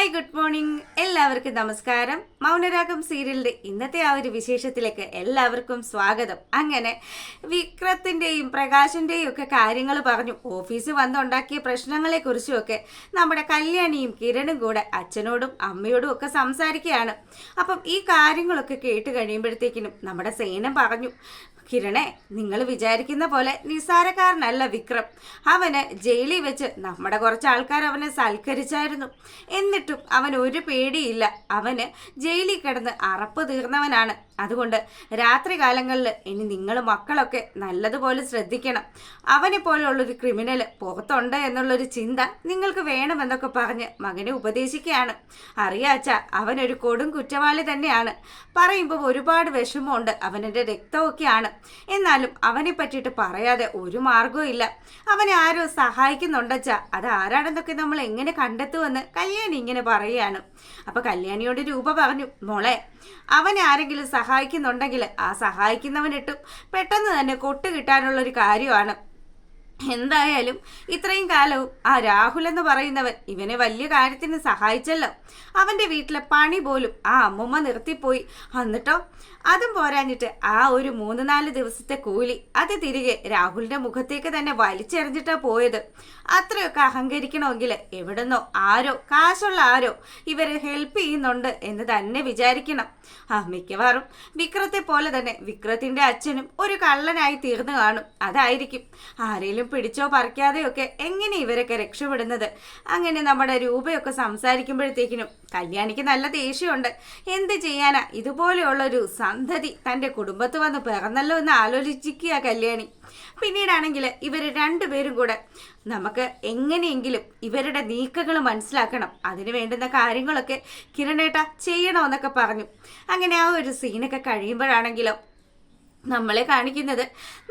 Hi, good morning. എല്ലാവർക്കും നമസ്കാരം. മൗനരാഗം സീരിയലിന്റെ ഇന്നത്തെ ആ ഒരു വിശേഷത്തിലേക്ക് എല്ലാവർക്കും സ്വാഗതം. അങ്ങനെ വിക്രത്തിന്റെയും പ്രകാശിന്റെയും ഒക്കെ കാര്യങ്ങൾ പറഞ്ഞു. ഓഫീസിൽ വന്നുണ്ടാക്കിയ പ്രശ്നങ്ങളെ കുറിച്ചുമൊക്കെ നമ്മുടെ കല്യാണിയും കിരണും കൂടെ അച്ഛനോടും അമ്മയോടും ഒക്കെ സംസാരിക്കുകയാണ്. അപ്പം ഈ കാര്യങ്ങളൊക്കെ കേട്ട് കഴിയുമ്പോഴത്തേക്കിനും നമ്മുടെ സേനം പറഞ്ഞു, കിരണേ, നിങ്ങൾ വിചാരിക്കുന്ന പോലെ നിസ്സാരക്കാരനല്ല വിക്രം. അവന് ജയിലിൽ വെച്ച് നമ്മുടെ കുറച്ച് ആൾക്കാർ അവനെ സൽക്കരിച്ചായിരുന്നു. എന്നിട്ടും അവൻ ഒരു പേടിയില്ല. അവന് ജയിലിൽ കിടന്ന് അറപ്പ് തീർന്നവനാണ്. അതുകൊണ്ട് രാത്രി കാലങ്ങളിൽ ഇനി നിങ്ങൾ മക്കളൊക്കെ നല്ലതുപോലെ ശ്രദ്ധിക്കണം. അവനെ പോലെയുള്ളൊരു ക്രിമിനൽ പുറത്തുണ്ട് എന്നുള്ളൊരു ചിന്ത നിങ്ങൾക്ക് വേണമെന്നൊക്കെ പറഞ്ഞ് മകനെ ഉപദേശിക്കുകയാണ്. അറിയാച്ച അവനൊരു കൊടും കുറ്റവാളി തന്നെയാണ്. പറയുമ്പോൾ ഒരുപാട് വിഷമമുണ്ട്. അവനെൻ്റെ രക്തമൊക്കെയാണ്. എന്നാലും അവനെ പറ്റിയിട്ട് പറയാതെ ഒരു മാർഗവും ഇല്ല. അവനെ ആരോ സഹായിക്കുന്നുണ്ടച്ചാ അത് ആരാണെന്നൊക്കെ നമ്മൾ എങ്ങനെ കണ്ടെത്തുമെന്ന് കല്യാണി ഇങ്ങനെ പറയുകയാണ്. അപ്പൊ കല്യാണിയോട് രൂപ പറഞ്ഞു, മോളെ, അവനെ ആരെങ്കിലും സഹായിക്കുന്നുണ്ടെങ്കിൽ ആ സഹായിക്കുന്നവനിട്ടും പെട്ടെന്ന് തന്നെ കൊട്ട് കിട്ടാനുള്ളൊരു കാര്യമാണ്. എന്തായാലും ഇത്രയും കാലവും ആ രാഹുൽ എന്ന് പറയുന്നവൻ ഇവനെ വലിയ കാര്യത്തിന് സഹായിച്ചല്ലോ. അവന്റെ വീട്ടിലെ പണി പോലും ആ അമ്മൂമ്മ നിർത്തിപ്പോയി. എന്നിട്ടോ അതും പോരാഞ്ഞിട്ട് ആ ഒരു 3-4 ദിവസത്തെ കൂലി അത് തിരികെ രാഹുലിന്റെ മുഖത്തേക്ക് തന്നെ വലിച്ചെറിഞ്ഞിട്ടാ പോയത്. അത്രയൊക്കെ അഹങ്കരിക്കണമെങ്കിൽ എവിടുന്നോ ആരോ, കാശുള്ള ആരോ ഇവരെ ഹെൽപ്പ് ചെയ്യുന്നുണ്ട് എന്ന് തന്നെ വിചാരിക്കണം. മിക്കവാറും വിക്രത്തെ പോലെ തന്നെ വിക്രത്തിന്റെ അച്ഛനും ഒരു കള്ളനായി തീർന്നു കാണും. അതായിരിക്കും ആരെങ്കിലും പിടിച്ചോ പറിക്കാതെയൊക്കെ എങ്ങനെ ഇവരൊക്കെ രക്ഷപ്പെടുന്നത്. അങ്ങനെ നമ്മുടെ രൂപയൊക്കെ സംസാരിക്കുമ്പോഴത്തേക്കിനും കല്യാണിക്ക് നല്ല ദേഷ്യമുണ്ട്. എന്ത് ചെയ്യാനാ, ഇതുപോലെയുള്ളൊരു സന്തതി തൻ്റെ കുടുംബത്ത് വന്ന് പിറന്നല്ലോ എന്ന് ആലോചിക്കുക കല്യാണി. പിന്നീടാണെങ്കിൽ ഇവർ രണ്ടുപേരും കൂടെ നമുക്ക് എങ്ങനെയെങ്കിലും ഇവരുടെ നീക്കങ്ങൾ മനസ്സിലാക്കണം, അതിന് വേണ്ടുന്ന കാര്യങ്ങളൊക്കെ കിരണേട്ട ചെയ്യണമെന്നൊക്കെ പറഞ്ഞു. അങ്ങനെ ആ ഒരു സീനൊക്കെ കഴിയുമ്പോഴാണെങ്കിലോ നമ്മളെ കാണിക്കുന്നത്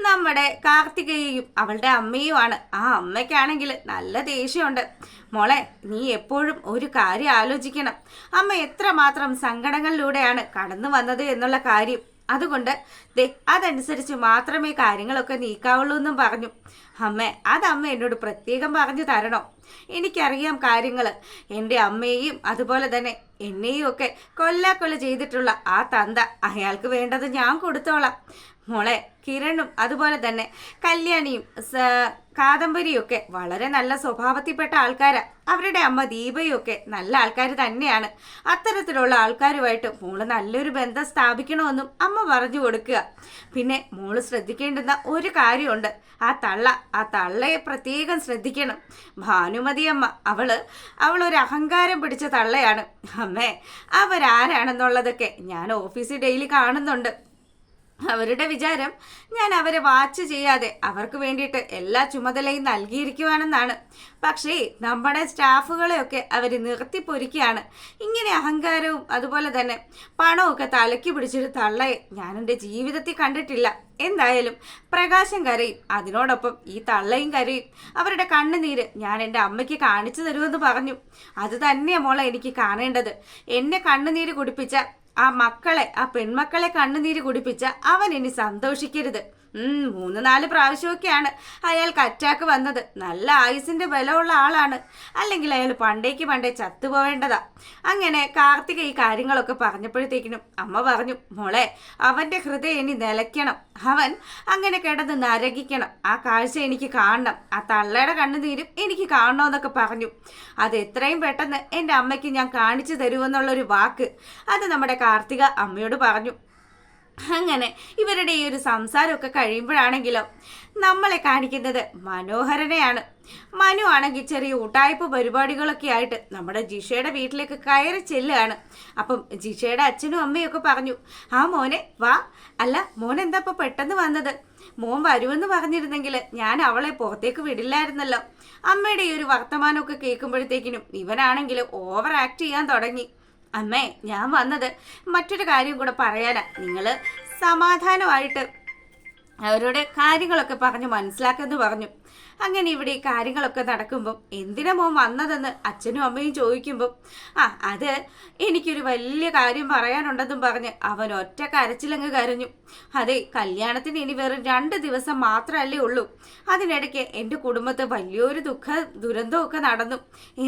നമ്മുടെ കാർത്തികയെയും അവളുടെ അമ്മയുമാണ്. ആ അമ്മയ്ക്കാണെങ്കിൽ നല്ല ദേഷ്യമുണ്ട്. മോളെ, നീ എപ്പോഴും ഒരു കാര്യം ആലോചിക്കണം. അമ്മ എത്രമാത്രം സങ്കടങ്ങളിലൂടെയാണ് കടന്നു വന്നത് എന്നുള്ള കാര്യം. അതുകൊണ്ട് അതനുസരിച്ച് മാത്രമേ കാര്യങ്ങളൊക്കെ നീക്കാവുള്ളൂ എന്നും പറഞ്ഞു. അതമ്മ എന്നോട് പ്രത്യേകം പറഞ്ഞു തരണോ? എനിക്കറിയാം കാര്യങ്ങൾ. എൻ്റെ അമ്മയെയും അതുപോലെ തന്നെ എന്നെയും ഒക്കെ കൊല്ലാക്കൊല ചെയ്തിട്ടുള്ള ആ തന്ത, അയാൾക്ക് വേണ്ടത് ഞാൻ കൊടുത്തോളാം. മോളെ, കിരണും അതുപോലെ തന്നെ കല്യാണിയും കാദംബരിയൊക്കെ വളരെ നല്ല സ്വഭാവത്തിൽപ്പെട്ട ആൾക്കാരാണ്. അവരുടെ അമ്മ ദീപയും ഒക്കെ നല്ല ആൾക്കാർ തന്നെയാണ്. അത്തരത്തിലുള്ള ആൾക്കാരുമായിട്ട് മോള് നല്ലൊരു ബന്ധം സ്ഥാപിക്കണമെന്നും അമ്മ പറഞ്ഞു കൊടുക്കുക. പിന്നെ മോള് ശ്രദ്ധിക്കേണ്ടുന്ന ഒരു കാര്യമുണ്ട്. ആ തള്ളയെ പ്രത്യേകം ശ്രദ്ധിക്കണം. ഭാനുമതി അമ്മ അവളൊരു അഹങ്കാരം പിടിച്ച തള്ളയാണ്. അവരാരാണെന്നുള്ളതൊക്കെ ഞാൻ ഓഫീസിൽ ഡെയിലി കാണുന്നുണ്ട്. അവരുടെ വിചാരം ഞാൻ അവരെ വാച്ച് ചെയ്യാതെ അവർക്ക് വേണ്ടിയിട്ട് എല്ലാ ചുമതലയും നൽകിയിരിക്കുവാണെന്നാണ്. പക്ഷേ നമ്മുടെ സ്റ്റാഫുകളെയൊക്കെ അവർ നിർത്തിപ്പൊരിക്കുകയാണ്. ഇങ്ങനെ അഹങ്കാരവും അതുപോലെ തന്നെ പണമൊക്കെ തലയ്ക്ക് പിടിച്ചൊരു തള്ളയെ ഞാൻ എൻ്റെ ജീവിതത്തിൽ കണ്ടിട്ടില്ല. എന്തായാലും പ്രകാശം കരയും, അതിനോടൊപ്പം ഈ തള്ളയും കരയും. അവരുടെ കണ്ണുനീര് ഞാൻ എൻ്റെ അമ്മയ്ക്ക് കാണിച്ചു തരുമെന്ന് പറഞ്ഞു. അത് തന്നെയാണ് മോളെ എനിക്ക് കാണേണ്ടത്. എന്നെ കണ്ണുനീര് കുടിപ്പിച്ച ആ പെൺമക്കളെ കണ്ണുനീര് കുടിപ്പിച്ച അവൻ ഇനി സന്തോഷിക്കരുത്. 3-4 പ്രാവശ്യമൊക്കെയാണ് അയാൾക്ക് അറ്റാക്ക് വന്നത്. നല്ല ആയുസിന്റെ ബലമുള്ള ആളാണ്. അല്ലെങ്കിൽ അയാൾ പണ്ടേ ചത്തുപോവേണ്ടതാ. അങ്ങനെ കാർത്തിക ഈ കാര്യങ്ങളൊക്കെ പറഞ്ഞപ്പോഴത്തേക്കിനും അമ്മ പറഞ്ഞു, മോളെ, അവന്റെ ഹൃദയം ഇനി നിലയ്ക്കണം. അവൻ അങ്ങനെ കിടന്ന് നരകിക്കണം. ആ കാഴ്ച എനിക്ക് കാണണം. ആ തള്ളയുടെ കണ്ണുനീരും എനിക്ക് കാണണമെന്നൊക്കെ പറഞ്ഞു. അത് എത്രയും പെട്ടെന്ന് എൻ്റെ അമ്മയ്ക്ക് ഞാൻ കാണിച്ചു തരുമെന്നുള്ളൊരു വാക്ക് അത് നമ്മുടെ കാർത്തിക അമ്മയോട് പറഞ്ഞു. അങ്ങനെ ഇവരുടെ ഈ ഒരു സംസാരമൊക്കെ കഴിയുമ്പോഴാണെങ്കിലോ നമ്മളെ കാണിക്കുന്നത് മനോഹരനെയാണ്. മനു ആണെങ്കിൽ ചെറിയ ഊട്ടായ്പ പരിപാടികളൊക്കെ ആയിട്ട് നമ്മുടെ ജിഷയുടെ വീട്ടിലേക്ക് കയറി ചെല്ലുകയാണ്. അപ്പം ജിഷയുടെ അച്ഛനും അമ്മയും ഒക്കെ പറഞ്ഞു, മോനെ വാ. അല്ല, മോൻ എന്താ ഇപ്പൊ പെട്ടെന്ന് വന്നത്? മോൻ വരുമെന്ന് പറഞ്ഞിരുന്നെങ്കിൽ ഞാൻ അവളെ പുറത്തേക്ക് വിടില്ലായിരുന്നല്ലോ. അമ്മയുടെ ഈ ഒരു വർത്തമാനമൊക്കെ കേൾക്കുമ്പോഴത്തേക്കിനും ഇവനാണെങ്കിൽ ഓവർ ആക്ട് ചെയ്യാൻ തുടങ്ങി. അമ്മേ, ഞാൻ വന്നത് മറ്റൊരു കാര്യം കൂടെ പറയാനാ. നിങ്ങൾ സമാധാനമായിട്ട് അവരോട് കാര്യങ്ങളൊക്കെ പറഞ്ഞ് മനസ്സിലാക്കെന്ന് പറഞ്ഞു. അങ്ങനെ ഇവിടെ ഈ കാര്യങ്ങളൊക്കെ നടക്കുമ്പം എന്തിനാ മോൻ വന്നതെന്ന് അച്ഛനും അമ്മയും ചോദിക്കുമ്പം അത് എനിക്കൊരു വലിയ കാര്യം പറയാനുണ്ടെന്നും പറഞ്ഞ് അവൻ ഒറ്റ കരച്ചിലങ്ങ് കരഞ്ഞു. അതെ, കല്യാണത്തിന് ഇനി വെറും 2 ദിവസം മാത്രമല്ലേ ഉള്ളൂ. അതിനിടയ്ക്ക് എൻ്റെ കുടുംബത്ത് വലിയൊരു ദുരന്തമൊക്കെ നടന്നു.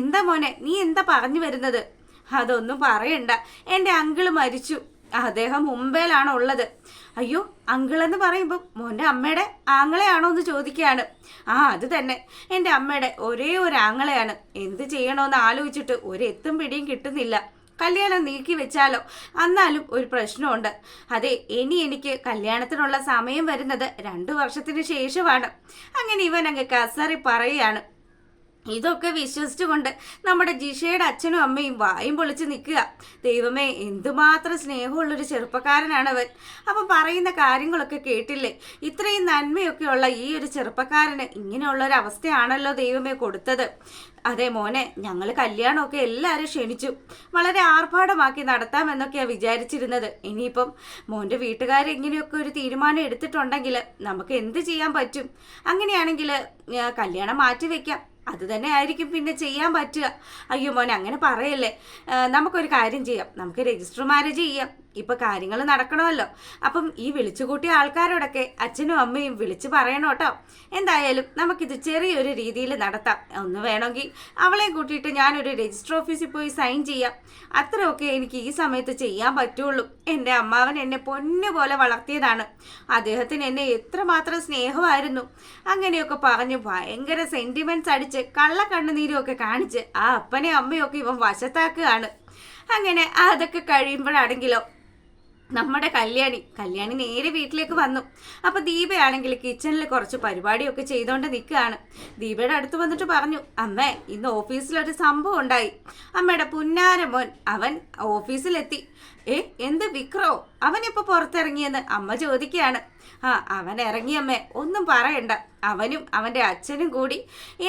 എന്താ മോനെ, നീ എന്താ പറഞ്ഞു വരുന്നത്? അതൊന്നും പറയണ്ട, എൻ്റെ അങ്കിള് മരിച്ചു. അദ്ദേഹം മുംബൈയിലാണ് ഉള്ളത്. അയ്യോ, അങ്കിളെന്ന് പറയുമ്പോൾ മോൻ്റെ അമ്മയുടെ ആങ്ങളെയാണോ എന്ന് ചോദിക്കുകയാണ്. അത് തന്നെ, എൻ്റെ അമ്മയുടെ ഒരേ ഒരു ആങ്ങളെയാണ്. എന്ത് ചെയ്യണമെന്ന് ആലോചിച്ചിട്ട് ഒരു എത്തും പിടിയും കിട്ടുന്നില്ല. കല്യാണം നീക്കി വെച്ചാലോ? എന്നാലും ഒരു പ്രശ്നമുണ്ട്. അതെ, എനിക്ക് കല്യാണത്തിനുള്ള സമയം വരുന്നത് 2 വർഷത്തിന് ശേഷമാണ്. അങ്ങനെ ഇവൻ അങ്ങ് കസറി പറയുകയാണ്. ഇതൊക്കെ വിശ്വസിച്ചുകൊണ്ട് നമ്മുടെ ജിഷയുടെ അച്ഛനും അമ്മയും വായും പൊളിച്ച് നിൽക്കുക. ദൈവമേ, എന്തുമാത്രം സ്നേഹമുള്ളൊരു ചെറുപ്പക്കാരനാണവൻ. അപ്പം പറയുന്ന കാര്യങ്ങളൊക്കെ കേട്ടില്ലേ? ഇത്രയും നന്മയൊക്കെയുള്ള ഈ ഒരു ചെറുപ്പക്കാരന് ഇങ്ങനെയുള്ളൊരു അവസ്ഥയാണല്ലോ ദൈവമേ കൊടുത്തത്. അതെ മോനെ, ഞങ്ങൾ കല്യാണമൊക്കെ എല്ലാവരും ക്ഷണിച്ചു, വളരെ ആർഭാടമാക്കി നടത്താമെന്നൊക്കെയാണ് വിചാരിച്ചിരുന്നത്. ഇനിയിപ്പം മോൻ്റെ വീട്ടുകാർ ഇങ്ങനെയൊക്കെ ഒരു തീരുമാനം എടുത്തിട്ടുണ്ടെങ്കിൽ നമുക്ക് എന്ത് ചെയ്യാൻ പറ്റും? അങ്ങനെയാണെങ്കിൽ കല്യാണം മാറ്റി വയ്ക്കാം. അത് തന്നെ ആയിരിക്കും പിന്നെ ചെയ്യാൻ പറ്റുക. അയ്യോ മോനെ, അങ്ങനെ പറയല്ലേ. നമുക്കൊരു കാര്യം ചെയ്യാം, നമുക്ക് രജിസ്റ്റർ മാരേജ് ചെയ്യാം. ഇപ്പൊ കാര്യങ്ങൾ നടക്കണമല്ലോ. അപ്പം ഈ വിളിച്ചുകൂട്ടിയ ആൾക്കാരോടൊക്കെ അച്ഛനും അമ്മയും വിളിച്ചു പറയണം കേട്ടോ. എന്തായാലും നമുക്കിത് ചെറിയൊരു രീതിയിൽ നടത്താം. ഒന്ന് വേണമെങ്കിൽ അവളെ കൂട്ടിയിട്ട് ഞാനൊരു രജിസ്റ്റർ ഓഫീസിൽ പോയി സൈൻ ചെയ്യാം. അത്രയൊക്കെ എനിക്ക് ഈ സമയത്ത് ചെയ്യാൻ പറ്റുള്ളൂ. എൻ്റെ അമ്മാവൻ എന്നെ പൊന്നുപോലെ വളർത്തിയതാണ്. അദ്ദേഹത്തിന് എന്നെ എത്രമാത്രം സ്നേഹമായിരുന്നു. അങ്ങനെയൊക്കെ പറഞ്ഞ് ഭയങ്കര സെന്റിമെന്റ്സ് അടിച്ച് കള്ളക്കണ്ണുനീരും ഒക്കെ കാണിച്ച് ആ അപ്പനെയും അമ്മയും ഒക്കെ ഇവൻ വശത്താക്കുകയാണ്. അങ്ങനെ അതൊക്കെ കഴിയുമ്പോഴാണെങ്കിലോ നമ്മുടെ കല്യാണി നേരെ വീട്ടിലേക്ക് വന്നു. അപ്പൊ ദീപയാണെങ്കിൽ കിച്ചണിൽ കുറച്ച് പരിപാടിയൊക്കെ ചെയ്തോണ്ട് നിൽക്കുകയാണ്. ദീപയുടെ അടുത്ത് വന്നിട്ട് പറഞ്ഞു, അമ്മേ, ഇന്ന് ഓഫീസിലൊരു സംഭവം ഉണ്ടായി. അമ്മയുടെ പുന്നാര മോൻ അവൻ ഓഫീസിലെത്തി. എന്ത് വിക്രോ, അവനിപ്പോ പുറത്തിറങ്ങിയെന്ന് അമ്മ ചോദിക്കുകയാണ്. അവൻ ഇറങ്ങിയമ്മേ, ഒന്നും പറയണ്ട. അവനും അവൻ്റെ അച്ഛനും കൂടി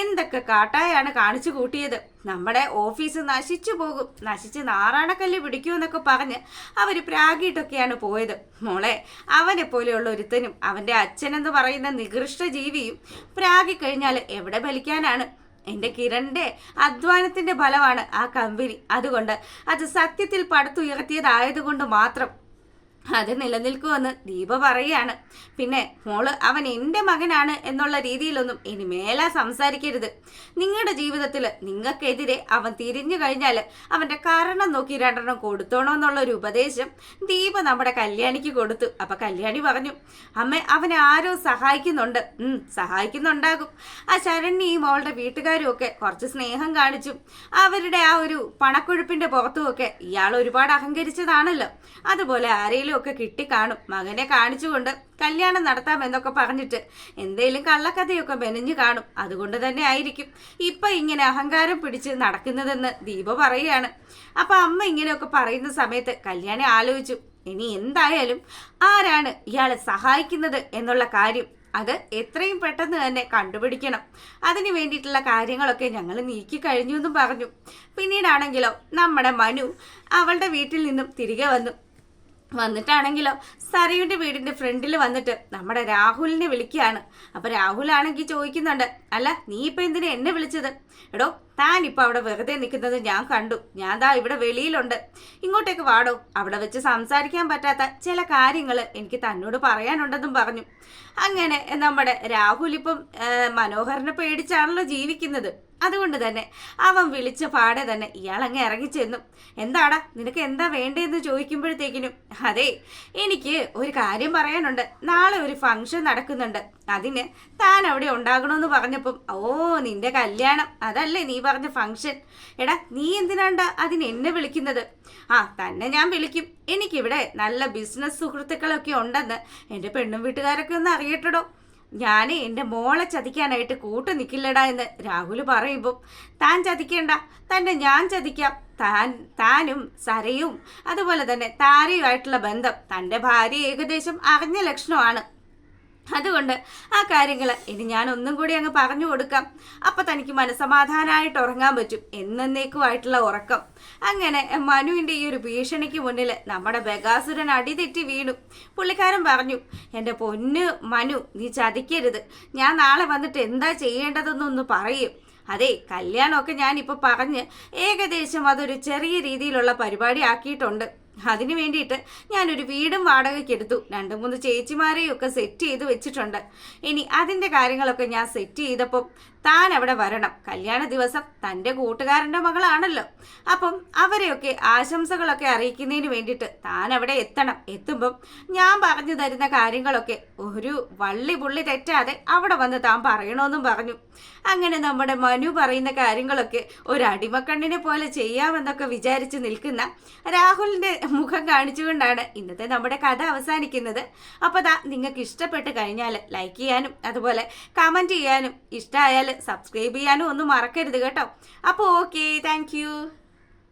എന്തൊക്കെ കാട്ടായാണ് കാണിച്ചു കൂട്ടിയത്. നമ്മുടെ ഓഫീസ് നശിച്ചു പോകും, നശിച്ച് നാറാണക്കല്ല് പിടിക്കുമെന്നൊക്കെ പറഞ്ഞ് അവർ പ്രാഗിയിട്ടൊക്കെയാണ് പോയത്. മോളെ, അവനെ പോലെയുള്ള ഒരുത്തനും അവൻ്റെ അച്ഛനെന്ന് പറയുന്ന നികൃഷ്ട ജീവിയും പ്രാഗിക്കഴിഞ്ഞാൽ എവിടെ ഫലിക്കാനാണ്? എൻ്റെ കിരണിന്റെ അധ്വാനത്തിന്റെ ഫലമാണ് ആ കമ്പനി. അതുകൊണ്ട് അത് സത്യത്തിൽ പടുത്തുയർത്തിയതായതുകൊണ്ട് മാത്രം അത് നിലനിൽക്കുമെന്ന് ദീപ പറയുകയാണ്. പിന്നെ മോള് അവൻ എൻ്റെ മകനാണ് എന്നുള്ള രീതിയിലൊന്നും ഇനി മേലാ സംസാരിക്കരുത്. നിങ്ങളുടെ ജീവിതത്തിൽ നിങ്ങൾക്കെതിരെ അവൻ തിരിഞ്ഞു കഴിഞ്ഞാൽ അവൻ്റെ കാരണം നോക്കി 2 കൊടുത്തോണമെന്നുള്ളൊരു ഉപദേശം ദീപ നമ്മുടെ കല്യാണിക്ക് കൊടുത്തു. അപ്പം കല്യാണി പറഞ്ഞു, അമ്മ, അവനെ ആരോ സഹായിക്കുന്നുണ്ട്. സഹായിക്കുന്നുണ്ടാകും. ആ ശരണ്യയും അവളുടെ വീട്ടുകാരും ഒക്കെ കുറച്ച് സ്നേഹം കാണിച്ചു. അവരുടെ ആ ഒരു പണക്കൊഴുപ്പിന്റെ പുറത്തുമൊക്കെ ഇയാൾ ഒരുപാട് അഹങ്കരിച്ചതാണല്ലോ. അതുപോലെ ആരെയും ഒക്കെ കിട്ടിക്കാണും. മകനെ കാണിച്ചുകൊണ്ട് കല്യാണം നടത്താമെന്നൊക്കെ പറഞ്ഞിട്ട് എന്തേലും കള്ളക്കഥയൊക്കെ മെനഞ്ഞു കാണും. അതുകൊണ്ട് തന്നെ ആയിരിക്കും ഇപ്പൊ ഇങ്ങനെ അഹങ്കാരം പിടിച്ച് നടക്കുന്നതെന്ന് ദീപ പറയുകയാണ്. അപ്പൊ അമ്മ ഇങ്ങനെയൊക്കെ പറയുന്ന സമയത്ത് കല്യാണി ആലോചിച്ചു, ഇനി എന്തായാലും ആരാണ് ഇയാളെ സഹായിക്കുന്നത് എന്നുള്ള കാര്യം അത് എത്രയും പെട്ടെന്ന് തന്നെ കണ്ടുപിടിക്കണം. അതിന് വേണ്ടിയിട്ടുള്ള കാര്യങ്ങളൊക്കെ ഞങ്ങൾ നീക്കി കഴിഞ്ഞു എന്നും പറഞ്ഞു. പിന്നീടാണെങ്കിലോ നമ്മുടെ മനു അവളുടെ വീട്ടിൽ നിന്നും തിരികെ വന്നിട്ടാണെങ്കിലോ സരയുടെ വീടിന്റെ ഫ്രണ്ടിൽ വന്നിട്ട് നമ്മുടെ രാഹുലിനെ വിളിക്കുകയാണ്. അപ്പൊ രാഹുലാണെങ്കിൽ ചോദിക്കുന്നുണ്ട്, അല്ല, നീ ഇപ്പൊ എന്തിനാ എന്നെ വിളിച്ചത്? എടോ, താൻ ഇപ്പൊ അവിടെ വെറുതെ നിൽക്കുന്നത് ഞാൻ കണ്ടു. ഞാൻ ദാ ഇവിടെ വെളിയിലുണ്ട്, ഇങ്ങോട്ടേക്ക് വാടോ. അവിടെ വെച്ച് സംസാരിക്കാൻ പറ്റാത്ത ചില കാര്യങ്ങൾ എനിക്ക് തന്നോട് പറയാനുണ്ടെന്നും പറഞ്ഞു. അങ്ങനെ നമ്മുടെ രാഹുൽ ഇപ്പം മനോഹരനെ പേടിച്ചാണല്ലോ ജീവിക്കുന്നത്. അതുകൊണ്ട് തന്നെ അവൻ വിളിച്ച പാടെ തന്നെ ഇയാൾ അങ്ങ് ഇറങ്ങിച്ചെന്നു. എന്താടാ, നിനക്ക് എന്താ വേണ്ടതെന്ന് ചോദിക്കുമ്പോഴത്തേക്കിനും, അതെ, എനിക്ക് ഒരു കാര്യം പറയാനുണ്ട്. നാളെ ഒരു ഫംഗ്ഷൻ നടക്കുന്നുണ്ട്, അതിന് താൻ അവിടെ ഉണ്ടാകണമെന്ന് പറഞ്ഞപ്പം, ഓ, നിന്റെ കല്യാണം, അതല്ലേ നീ പറഞ്ഞ ഫംഗ്ഷൻ. എടാ, നീ എന്തിനാണ്ടാ അതിന് എന്നെ വിളിക്കുന്നത്? തന്നെ ഞാൻ വിളിക്കും. എനിക്കിവിടെ നല്ല ബിസിനസ് സുഹൃത്തുക്കളൊക്കെ ഉണ്ടെന്ന് എൻ്റെ പെണ്ണും വീട്ടുകാരൊക്കെ ഒന്ന് അറിയട്ടോ. ഞാൻ എൻ്റെ മോളെ ചതിക്കാനായിട്ട് കൂട്ടു നിൽക്കില്ലടാ എന്ന് രാഹുൽ പറയുമ്പോൾ, താൻ ചതിക്കേണ്ട, തന്നെ ഞാൻ ചതിക്കാം. താനും സരയും അതുപോലെ തന്നെ താരയുമായിട്ടുള്ള ബന്ധം തൻ്റെ ഭാര്യ ഏകദേശം അറിഞ്ഞ ലക്ഷണമാണ്. അതുകൊണ്ട് ആ കാര്യങ്ങൾ ഇനി ഞാൻ ഒന്നും കൂടി അങ്ങ് പറഞ്ഞു കൊടുക്കാം. അപ്പം തനിക്ക് മനസ്സമാധാനമായിട്ട് ഉറങ്ങാൻ പറ്റും, എന്നേക്കുമായിട്ടുള്ള ഉറക്കം. അങ്ങനെ മനുവിൻ്റെ ഈ ഒരു ഭീഷണിക്ക് മുന്നിൽ നമ്മുടെ ബഗാസുരൻ അടിതെറ്റി വീണു. പുള്ളിക്കാരൻ പറഞ്ഞു, എൻ്റെ പൊന്ന് മനു, നീ ചതിക്കരുത്. ഞാൻ നാളെ വന്നിട്ട് എന്താ ചെയ്യേണ്ടതെന്നൊന്ന് പറയും. അതെ, കല്യാണമൊക്കെ ഞാനിപ്പോൾ പറഞ്ഞ് ഏകദേശം അതൊരു ചെറിയ രീതിയിലുള്ള പരിപാടി ആക്കിയിട്ടുണ്ട്. അതിന് വേണ്ടിയിട്ട് ഞാനൊരു വീടും വാടകയ്ക്ക് എടുത്തു. 2-3 ചേച്ചിമാരെയും ഒക്കെ സെറ്റ് ചെയ്ത് വെച്ചിട്ടുണ്ട്. ഇനി അതിൻ്റെ കാര്യങ്ങളൊക്കെ ഞാൻ സെറ്റ് ചെയ്തപ്പോൾ താൻ അവിടെ വരണം. കല്യാണ ദിവസം തൻ്റെ കൂട്ടുകാരൻ്റെ മകളാണല്ലോ. അപ്പം അവരെയൊക്കെ ആശംസകളൊക്കെ അറിയിക്കുന്നതിന് വേണ്ടിയിട്ട് താൻ അവിടെ എത്തണം. എത്തുമ്പം ഞാൻ പറഞ്ഞു തരുന്ന കാര്യങ്ങളൊക്കെ ഒരു വള്ളി പുള്ളി തെറ്റാതെ അവിടെ വന്ന് താൻ പറയണമെന്നും പറഞ്ഞു. അങ്ങനെ നമ്മുടെ മനു പറയുന്ന കാര്യങ്ങളൊക്കെ ഒരു അടിമക്കണ്ണിനെ പോലെ ചെയ്യാമെന്നൊക്കെ വിചാരിച്ച് നിൽക്കുന്ന രാഹുലിൻ്റെ മുഖം കാണിച്ചുകൊണ്ടാണ് ഇന്നത്തെ നമ്മുടെ കഥ അവസാനിക്കുന്നത്. അപ്പോൾ നിങ്ങൾക്ക് ഇഷ്ടപ്പെട്ട് കഴിഞ്ഞാൽ ലൈക്ക് ചെയ്യാനും അതുപോലെ കമൻറ്റ് ചെയ്യാനും, ഇഷ്ടമായാൽ സബ്സ്ക്രൈബ് ചെയ്യാനും ഒന്നും മറക്കരുത് കേട്ടോ. അപ്പോൾ ഓക്കെ, താങ്ക്